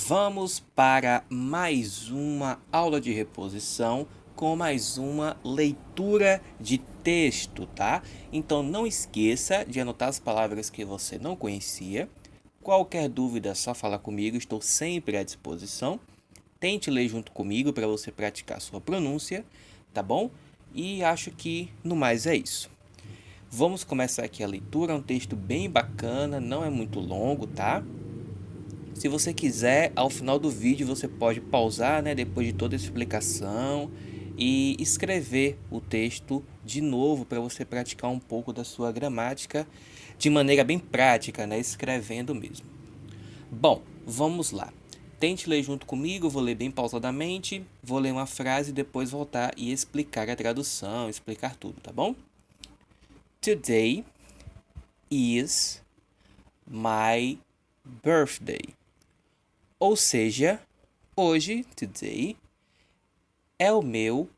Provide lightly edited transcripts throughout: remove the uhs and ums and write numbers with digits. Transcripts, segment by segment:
Vamos para mais uma aula de reposição com mais uma leitura de texto, tá? Então não esqueça de anotar as palavras que você não conhecia. Qualquer dúvida é só falar comigo, estou sempre à disposição. Tente ler junto comigo para você praticar sua pronúncia, tá bom? E acho que no mais é isso. Vamos começar aqui a leitura, é um texto bem bacana, não é muito longo, tá? Se você quiser, ao final do vídeo você pode pausar, né, depois de toda a explicação e escrever o texto de novo para você praticar um pouco da sua gramática de maneira bem prática, né, escrevendo mesmo. Bom, vamos lá. Tente ler junto comigo, vou ler bem pausadamente, vou ler uma frase e depois voltar e explicar a tradução, explicar tudo, tá bom? Today is my birthday. Ou seja, hoje, today, é o meu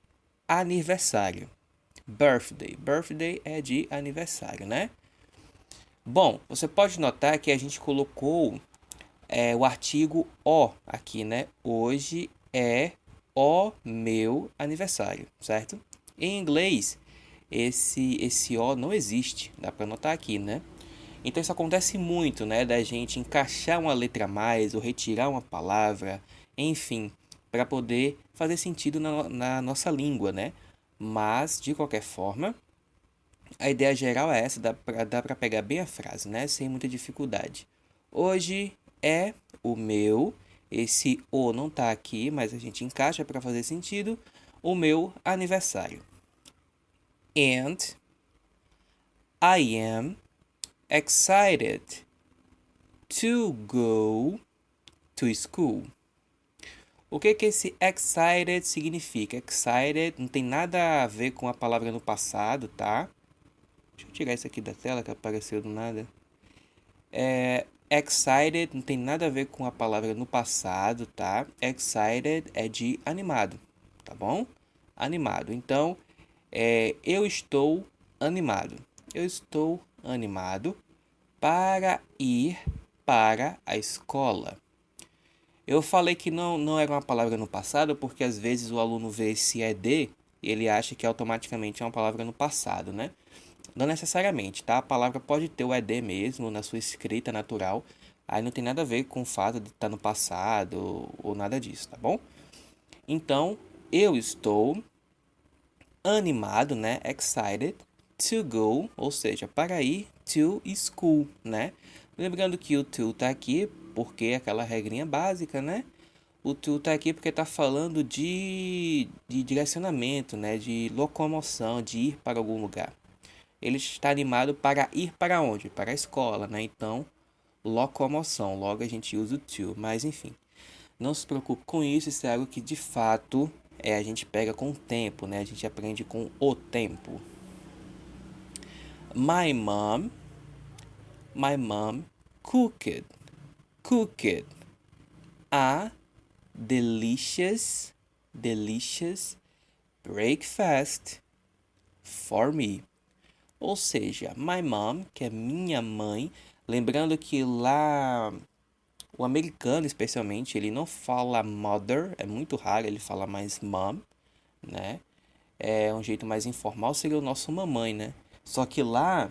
aniversário. Birthday. Birthday é de aniversário, né? Bom, você pode notar que a gente colocou o artigo o aqui, né? Hoje é o meu aniversário, certo? Em inglês, esse o não existe. Dá para notar aqui, né? Então isso acontece muito, né, da gente encaixar uma letra a mais ou retirar uma palavra, enfim, para poder fazer sentido na nossa língua, né? Mas, de qualquer forma, a ideia geral é essa, dá pra pegar bem a frase, né? Sem muita dificuldade. Hoje é o meu, esse o não tá aqui, mas a gente encaixa para fazer sentido, o meu aniversário. And I am excited to go to school. O que esse excited significa? Excited não tem nada a ver com a palavra no passado, tá? Deixa eu tirar isso aqui da tela que apareceu do nada. Excited não tem nada a ver com a palavra no passado, tá? Excited é de animado, tá bom? Animado. Então, eu estou animado. Eu estou animado para ir para a escola. Eu falei que não era uma palavra no passado porque às vezes o aluno vê esse ED e ele acha que automaticamente é uma palavra no passado, né? Não necessariamente, tá? A palavra pode ter o ED mesmo na sua escrita natural, aí não tem nada a ver com o fato de estar no passado ou nada disso, tá bom? Então, eu estou animado, né? Excited to go, ou seja, para ir to school, né? Lembrando que o to tá aqui porque é aquela regrinha básica, né? O to tá aqui porque tá falando de direcionamento, né? De locomoção, de ir para algum lugar. Ele está animado para ir para onde? Para a escola, né? Então, locomoção. Logo a gente usa o to, mas enfim. Não se preocupe com isso, isso é algo que de fato a gente pega com o tempo, né? A gente aprende com o tempo. My mom cooked a delicious breakfast for me. Ou seja, my mom, que é minha mãe, lembrando que lá o americano especialmente, ele não fala mother, é muito raro ele falar mais mom, né? É um jeito mais informal seria o nosso mamãe, né? Só que lá,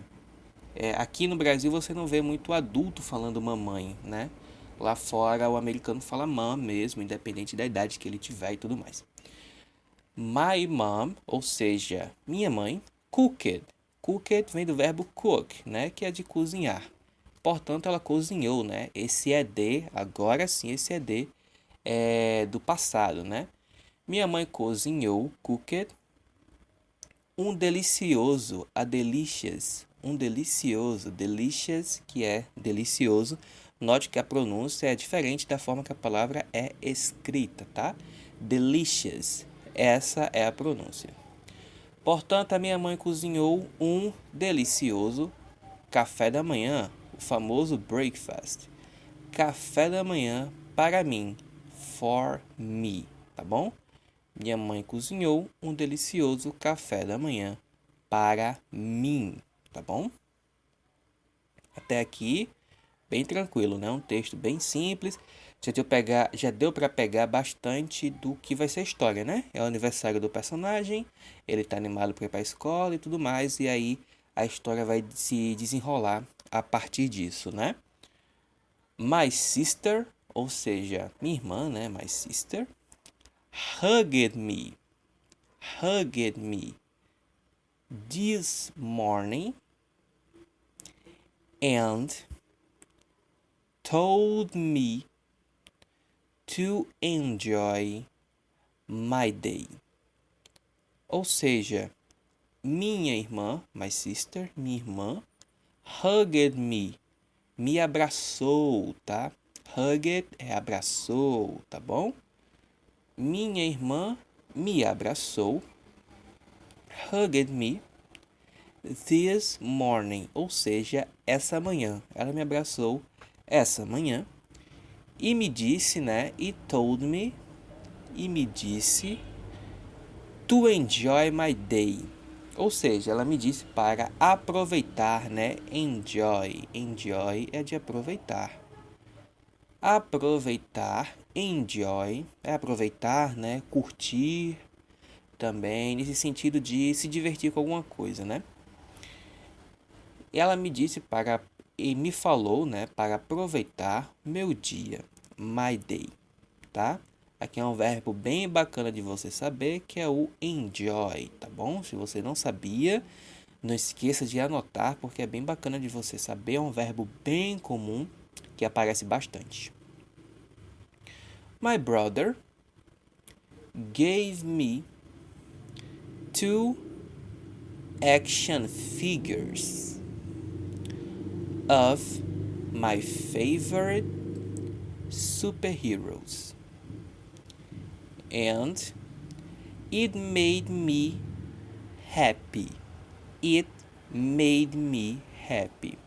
aqui no Brasil você não vê muito adulto falando mamãe, né? Lá fora o americano fala mom mesmo, independente da idade que ele tiver e tudo mais. My mom, ou seja, minha mãe, cooked. Cooked vem do verbo cook, né? Que é de cozinhar. Portanto, ela cozinhou, né? Esse ED, agora sim, esse ED é do passado, né? Minha mãe cozinhou, cooked, um delicioso, a delicious, um delicioso, delicious, que é delicioso. Note que a pronúncia é diferente da forma que a palavra é escrita, tá? Delicious, essa é a pronúncia. Portanto, a minha mãe cozinhou um delicioso café da manhã, o famoso breakfast. Café da manhã para mim, for me, tá bom? Minha mãe cozinhou um delicioso café da manhã para mim, tá bom? Até aqui, bem tranquilo, né? Um texto bem simples. Já deu para pegar bastante do que vai ser a história, né? É o aniversário do personagem, ele tá animado para ir para a escola e tudo mais, e aí a história vai se desenrolar a partir disso, né? My sister, ou seja, minha irmã, né? My sister, hugged me, hugged me this morning and told me to enjoy my day. Ou seja, minha irmã, my sister, minha irmã, hugged me abraçou, tá? Hugged é abraçou, tá bom? Minha irmã me abraçou, hugged me this morning, ou seja, essa manhã. Ela me abraçou essa manhã e me disse, né? E me disse to enjoy my day. Ou seja, ela me disse para aproveitar, né? Enjoy. Enjoy é de aproveitar. Aproveitar, enjoy, é aproveitar, né? Curtir também, nesse sentido de se divertir com alguma coisa, né? E ela me disse para e me falou, né, para aproveitar meu dia, my day, tá? Aqui é um verbo bem bacana de você saber, que é o enjoy, tá bom? Se você não sabia, não esqueça de anotar, porque é bem bacana de você saber, é um verbo bem comum que aparece bastante. My brother gave me 2 action figures of my favorite superheroes, and it made me happy. It made me happy.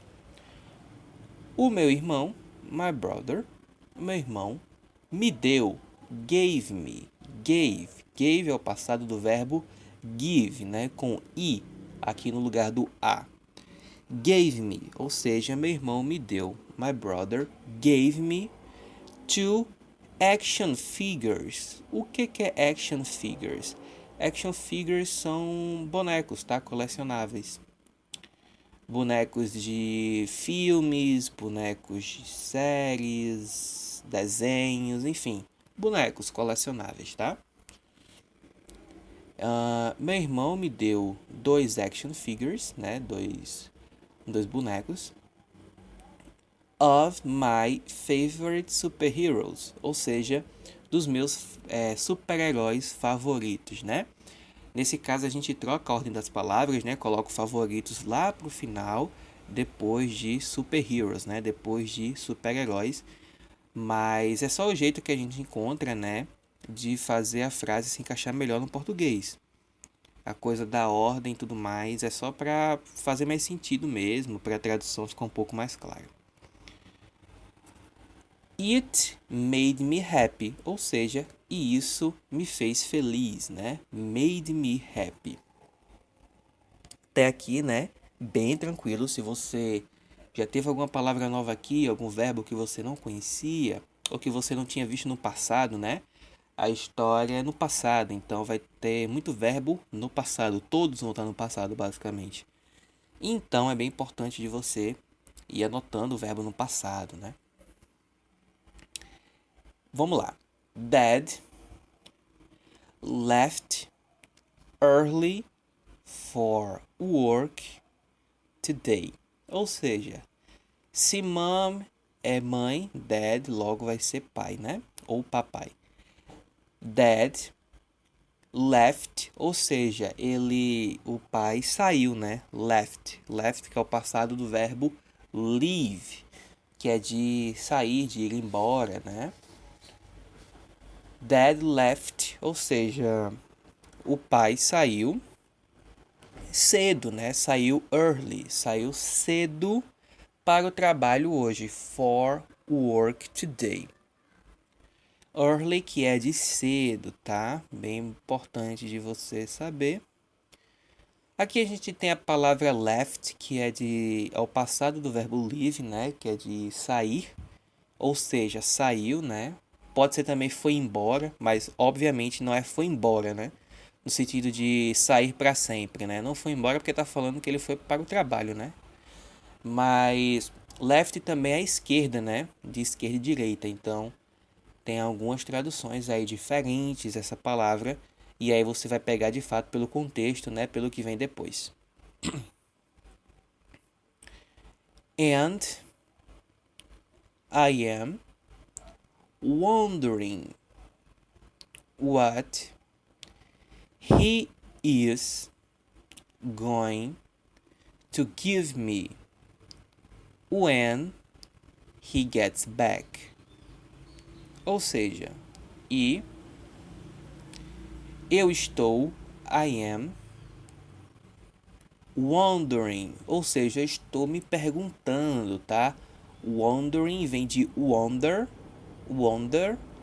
O meu irmão, my brother, meu irmão, me deu, gave me, gave é o passado do verbo give, né, com i aqui no lugar do a. Gave me, ou seja, meu irmão me deu, my brother gave me 2 action figures. O que é action figures? Action figures são bonecos, tá? Colecionáveis. Bonecos de filmes, bonecos de séries, desenhos, enfim. Bonecos colecionáveis, tá? Meu irmão me deu 2 action figures, né? Dois bonecos. Of my favorite superheroes, ou seja, dos meus super-heróis favoritos, né? Nesse caso a gente troca a ordem das palavras, né? Coloca favoritos lá pro final, depois de superheroes, né? Depois de super-heróis. Mas é só o jeito que a gente encontra, né? De fazer a frase se encaixar melhor no português. A coisa da ordem e tudo mais é só para fazer mais sentido mesmo, para a tradução ficar um pouco mais clara. It made me happy, ou seja, e isso me fez feliz, né? Made me happy. Até aqui, né? Bem tranquilo. Se você já teve alguma palavra nova aqui, algum verbo que você não conhecia, ou que você não tinha visto no passado, né? A história é no passado, então vai ter muito verbo no passado. Todos vão estar no passado, basicamente. Então é bem importante de você ir anotando o verbo no passado, né? Vamos lá. Dad left early for work today. Ou seja, se mom é mãe, dad logo vai ser pai, né? Ou papai. Dad left, ou seja, o pai saiu, né? Left que é o passado do verbo leave, que é de sair, de ir embora, né? Dad left, ou seja, o pai saiu cedo, né? Saiu early, saiu cedo para o trabalho hoje. For work today. Early, que é de cedo, tá? Bem importante de você saber. Aqui a gente tem a palavra left, que é o passado do verbo leave, né? Que é de sair. ou seja, saiu, né? Pode ser também foi embora, mas obviamente não é foi embora, né? No sentido de sair para sempre, né? Não foi embora porque tá falando que ele foi para o trabalho, né? Mas left também é esquerda, né? De esquerda e direita. Então tem algumas traduções aí diferentes essa palavra. E aí você vai pegar de fato pelo contexto, né? Pelo que vem depois. And I am wondering what he is going to give me when he gets back. Ou seja, e eu estou, I am, wondering, ou seja, estou me perguntando, tá? Wondering vem de wonder,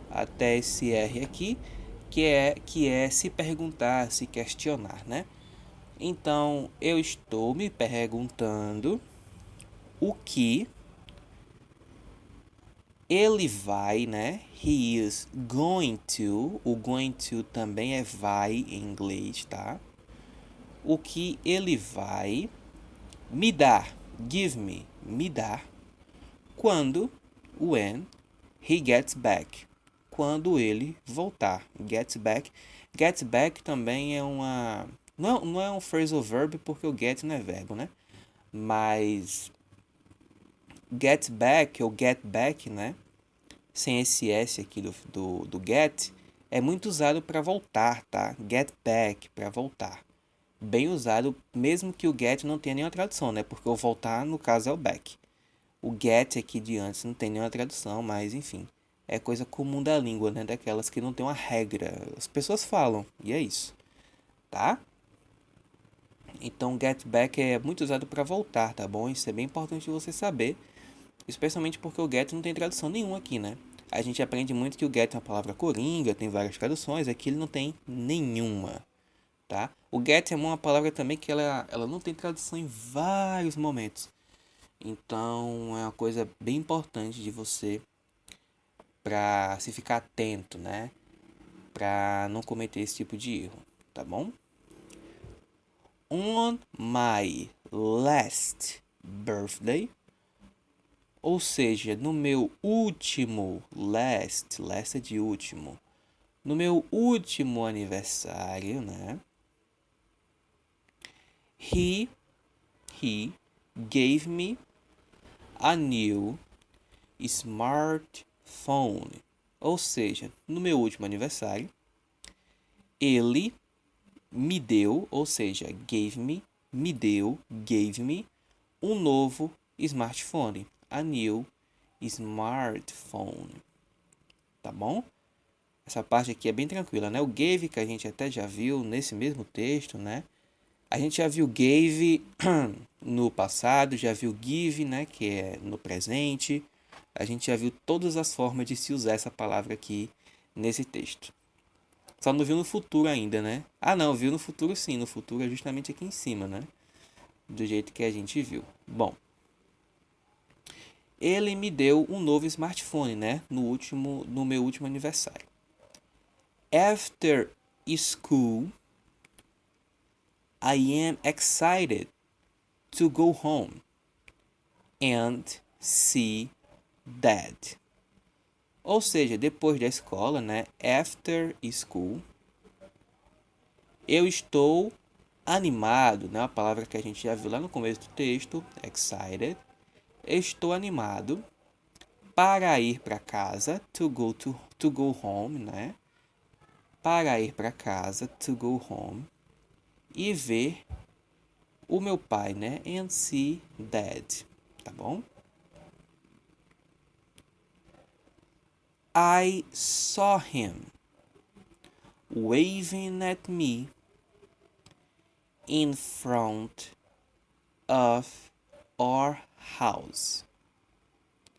até esse R aqui, que é se perguntar, se questionar, né? Então, eu estou me perguntando o que ele vai, né? He is going to. O going to também é vai em inglês, tá? O que ele vai me dar, give me dar, quando, when, he gets back, quando ele voltar, gets back também é uma, não é um phrasal verb porque o get não é verbo, né, mas get back ou get back, né, sem esse S aqui do get, é muito usado para voltar, tá, get back, para voltar. Bem usado, mesmo que o get não tenha nenhuma tradução, né? Porque o voltar, no caso, é o back. O get aqui de antes não tem nenhuma tradução, mas enfim. É coisa comum da língua, né? Daquelas que não tem uma regra. As pessoas falam, e é isso. Tá? Então, get back é muito usado para voltar, tá bom? Isso é bem importante você saber. Especialmente porque o get não tem tradução nenhuma aqui, né? A gente aprende muito que o get é uma palavra coringa, tem várias traduções. Aqui ele não tem nenhuma. Tá? O get é uma palavra também que ela não tem tradução em vários momentos. Então é uma coisa bem importante de você para se ficar atento, né? Para não cometer esse tipo de erro, tá bom? On my last birthday, ou seja, no meu último last é de último. No meu último aniversário, né? He gave me a new smartphone. Ou seja, no meu último aniversário, ele me deu, ou seja, gave me um novo smartphone. A new smartphone. Tá bom? Essa parte aqui é bem tranquila, né? O gave que a gente até já viu nesse mesmo texto, né? A gente já viu gave no passado, já viu give, né, que é no presente. A gente já viu todas as formas de se usar essa palavra aqui nesse texto. Só não viu no futuro ainda, né? Ah, não, viu no futuro sim. No futuro é justamente aqui em cima, né? Do jeito que a gente viu. Bom, ele me deu um novo smartphone, né? No meu último aniversário. After school, I am excited to go home and see Dad. Ou seja, depois da escola, né? After school, eu estou animado, né? Uma palavra que a gente já viu lá no começo do texto, excited. Eu estou animado para ir para casa, to go home, né? Para ir para casa, to go home, e ver o meu pai, né? And see Dad, tá bom? I saw him waving at me in front of our house.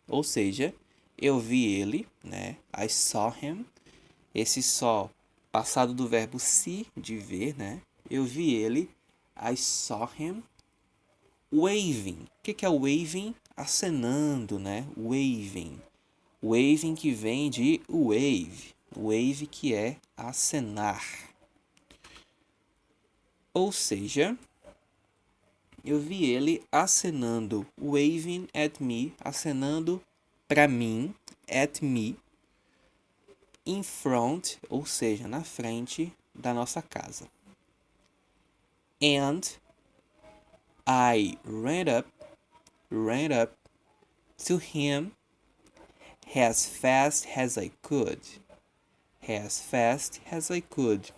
Ou seja, eu vi ele, né? I saw him. Esse só passado do verbo see, de ver, né? Eu vi ele. I saw him waving. O que é waving? Acenando, né? Waving. Waving que vem de wave. Wave que é acenar. Ou seja, eu vi ele acenando, waving at me, acenando para mim, at me, in front, ou seja, na frente da nossa casa. And I ran up to him as fast as I could. As fast as I could.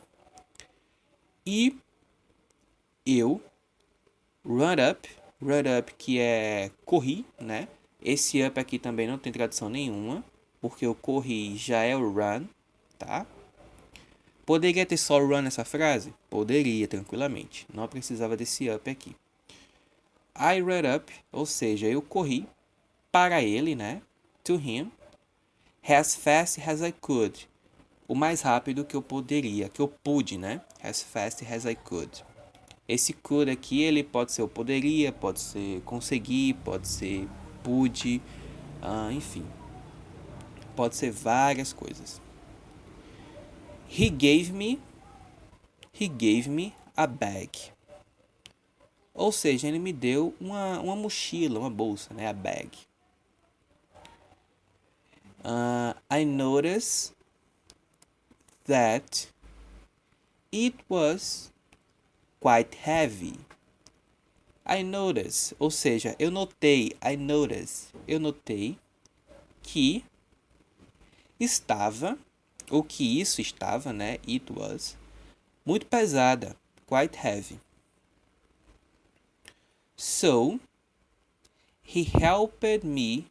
E eu, run up que é corri, né? Esse up aqui também não tem tradução nenhuma, porque o corri já é o run, tá? Poderia ter só run nessa frase? Poderia, tranquilamente. Não precisava desse up aqui. I ran up, ou seja, eu corri para ele, né? To him, as fast as I could. O mais rápido que eu poderia, que eu pude, né? As fast as I could. Esse could aqui, ele pode ser eu poderia, pode ser consegui, pode ser pude, enfim. Pode ser várias coisas. He gave me a bag. Ou seja, ele me deu uma mochila, uma bolsa, né? A bag. I noticed that it was quite heavy. I noticed, ou seja, eu notei que estava, ou que isso estava, né? It was muito pesada, quite heavy. So, he helped me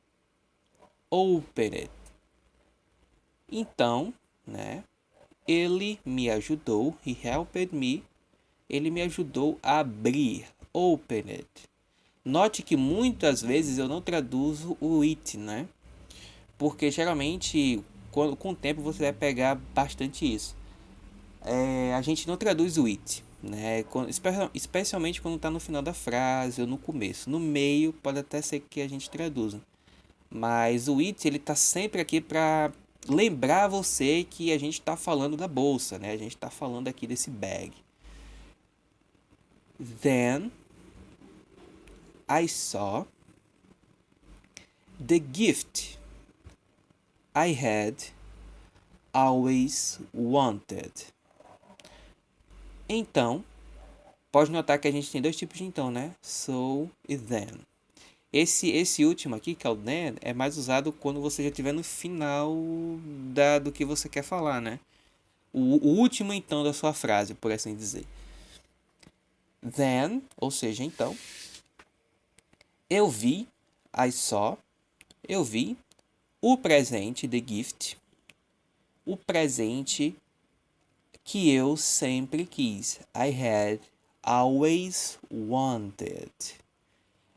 open it. Então, né? Ele me ajudou, he helped me, ele me ajudou a abrir, open it. Note que muitas vezes eu não traduzo o it, né? Porque geralmente, com o tempo, você vai pegar bastante isso. A gente não traduz o it, né? Especialmente quando está no final da frase ou no começo. No meio, pode até ser que a gente traduza. Mas o it, ele tá sempre aqui para lembrar você que a gente está falando da bolsa, né? A gente está falando aqui desse bag. Then I saw the gift I had always wanted. Então, pode notar que a gente tem dois tipos de então, né? So e then. Esse último aqui, que é o then, é mais usado quando você já estiver no final do que você quer falar, né? O último então da sua frase, por assim dizer. Then, ou seja, então, eu vi o presente, the gift, o presente que eu sempre quis. I had always wanted.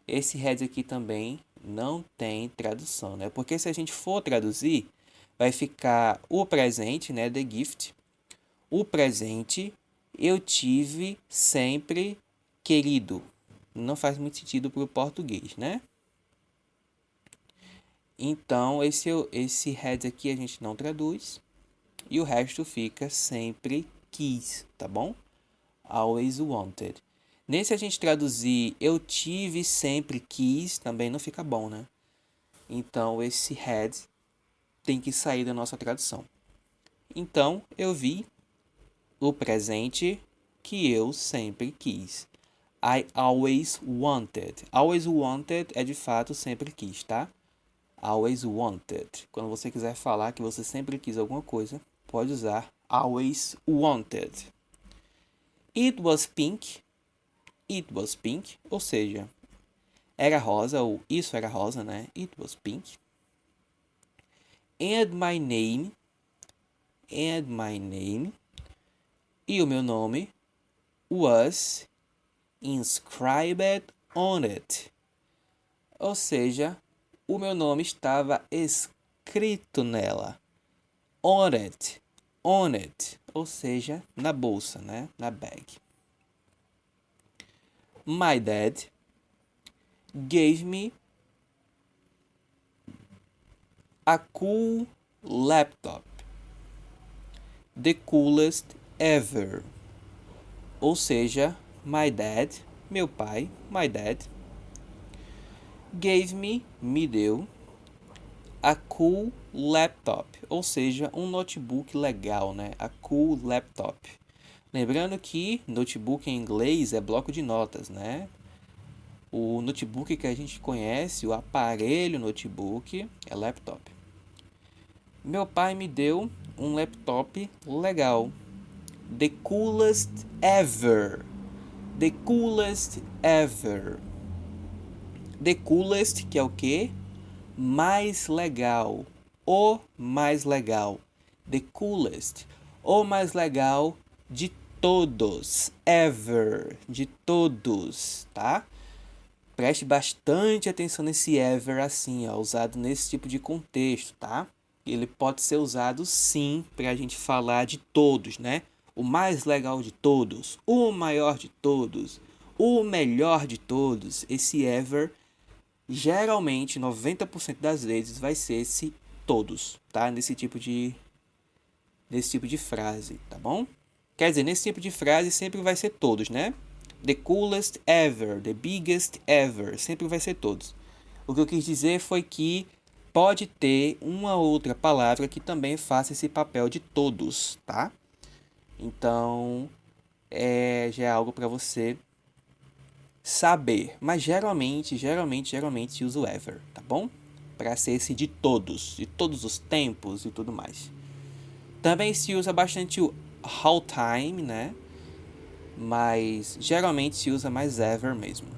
Esse had aqui também não tem tradução, né? Porque se a gente for traduzir, vai ficar o presente, né? The gift. O presente eu tive sempre querido. Não faz muito sentido para o português, né? Então, esse had aqui a gente não traduz. E o resto fica sempre quis, tá bom? Always wanted. Nesse a gente traduzir eu tive sempre quis, também não fica bom, né? Então, esse had tem que sair da nossa tradução. Então, eu vi o presente que eu sempre quis. I always wanted. Always wanted é de fato sempre quis, tá? Always wanted. Quando você quiser falar que você sempre quis alguma coisa, pode usar always wanted. It was pink. It was pink. Ou seja, era rosa, ou isso era rosa, né? It was pink. And my name. E o meu nome was inscribed on it. Ou seja, o meu nome estava escrito nela. On it. Ou seja, na bolsa, né? Na bag. My dad gave me A cool laptop. The coolest ever. Ou seja, my dad, meu pai, my dad, gave me deu, a cool laptop, ou seja, um notebook legal, né? A cool laptop. Lembrando que notebook em inglês é bloco de notas, né? O notebook que a gente conhece, o aparelho notebook, é laptop. Meu pai me deu um laptop legal. The coolest ever. The coolest ever. The coolest, que é o quê? Mais legal. O mais legal. The coolest. O mais legal de todos. Ever. De todos, tá? Preste bastante atenção nesse ever assim, ó, usado nesse tipo de contexto, tá? Ele pode ser usado sim para a gente falar de todos, né? O mais legal de todos, o maior de todos, o melhor de todos. Esse ever, geralmente, 90% das vezes, vai ser esse todos, tá? Nesse tipo de frase, tá bom? Quer dizer, nesse tipo de frase sempre vai ser todos, né? The coolest ever, the biggest ever, sempre vai ser todos. O que eu quis dizer foi que pode ter uma outra palavra que também faça esse papel de todos, tá? Então, já é algo para você saber. Mas geralmente se usa o ever, tá bom? Para ser esse de todos os tempos e tudo mais. Também se usa bastante o all time, né? Mas geralmente se usa mais ever mesmo.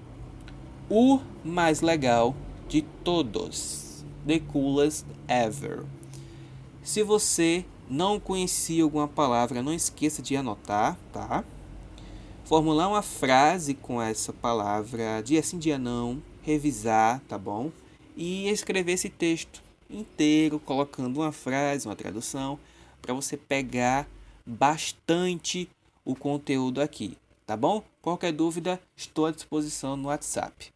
O mais legal de todos. The coolest ever. Se você não conhecia alguma palavra, não esqueça de anotar, tá? Formular uma frase com essa palavra, dia sim, dia não, revisar, tá bom? E escrever esse texto inteiro, colocando uma frase, uma tradução, para você pegar bastante o conteúdo aqui, tá bom? Qualquer dúvida, estou à disposição no WhatsApp.